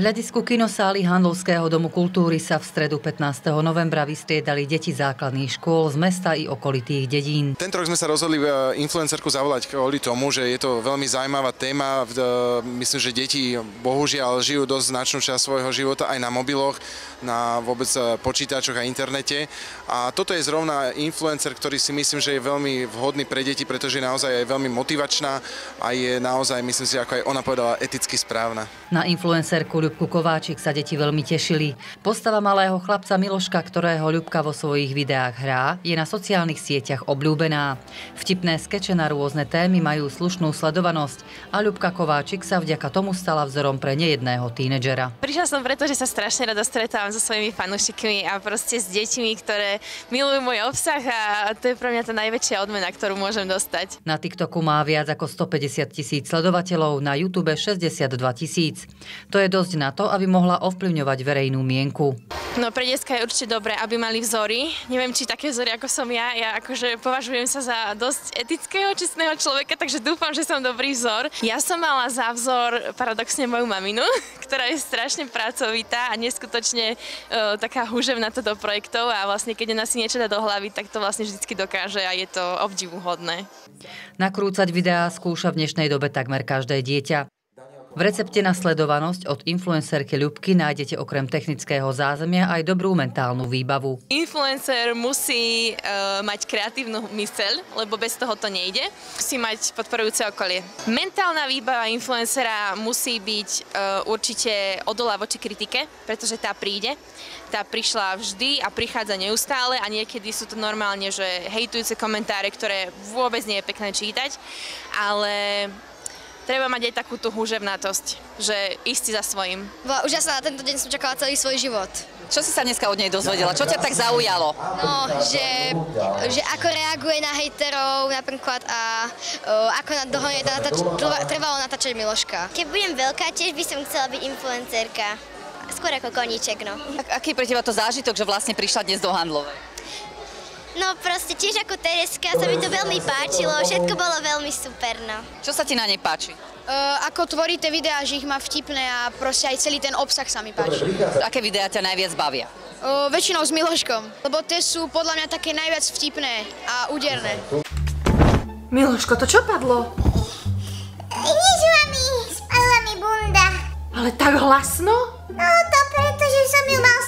V hľadisku kinosály Handlovského domu kultúry sa v stredu 15. novembra vystriedali deti základných škôl z mesta i okolitých dedín. Tento rok sme sa rozhodli influencerku zavolať kvôli tomu, že je to veľmi zaujímavá téma. Myslím, že deti bohužiaľ žijú dosť značnú časť svojho života aj na mobiloch, na vôbec počítačoch a internete. A toto je zrovna influencer, ktorý si myslím, že je veľmi vhodný pre deti, pretože naozaj je veľmi motivačná a je naozaj, myslím si, ako aj ona povedala, eticky správna. Na influencerku Ľubku Kováčik sa deti veľmi tešili. Postava malého chlapca Miloška, ktorého Ľubka vo svojich videách hrá, je na sociálnych sieťach obľúbená. Vtipné skeče na rôzne témy majú slušnú sledovanosť a Ľubka Kováčik sa vďaka tomu stala vzorom pre nejedného tínedžera. Prišla som preto, že sa strašne rada stretávam so svojimi fanúšikmi a proste s deťmi, ktoré milujú môj obsah a to je pre mňa tá najväčšia odmena, ktorú môžem dostať. Na TikToku má viac ako 150 000 sledovateľov, na YouTube 62 000. To je dosť na to, aby mohla ovplyvňovať verejnú mienku. No pre decka je určite dobré, aby mali vzory. Neviem, či také vzory ako som ja. Ja akože považujem sa za dosť etického, čestného človeka, takže dúfam, že som dobrý vzor. Ja som mala za vzor paradoxne moju maminu, ktorá je strašne pracovitá a neskutočne taká húževná do projektov a vlastne keď ona si niečo dá do hlavy, tak to vlastne vždycky dokáže a je to obdivuhodné. Nakrúcať videá skúša v dnešnej dobe takmer každé dieťa. V recepte na sledovanosť od influencerky Ľubky nájdete okrem technického zázemia aj dobrú mentálnu výbavu. Influencer musí mať kreatívnu myseľ, lebo bez toho to nejde. Musí mať podporujúce okolie. Mentálna výbava influencera musí byť určite odolá voči kritike, pretože tá príde. Tá prišla vždy a prichádza neustále a niekedy sú to normálne, že hejtujúce komentáre, ktoré vôbec nie je pekné čítať, ale treba mať aj takú tú húževnatosť, že ísť si za svojím. Bola úžasná, na tento deň som čakala celý svoj život. Čo si sa dneska od nej dozvedela? Čo ťa tak zaujalo? No, že ako reaguje na hejterov napríklad a ako trvalo natáčať Miloška. Keď budem veľká, tiež by som chcela byť influencerka. Skôr ako koníček, no. Aký je pre teba to zážitok, že vlastne prišla dnes do Handlovej? No proste tiež ako Tereska sa mi to veľmi páčilo, všetko bolo veľmi super, no. Čo sa ti na nej páči? Ako tvoríte videá, že ich má vtipné a proste aj celý ten obsah sa mi páči. Aké videá ťa najviac bavia? Väčšinou s Miloškom, lebo tie sú podľa mňa také najviac vtipné a úderné. Miloško, to čo padlo? Nič, mami, spadla mi bunda. Ale tak hlasno? No to preto, že som ju mal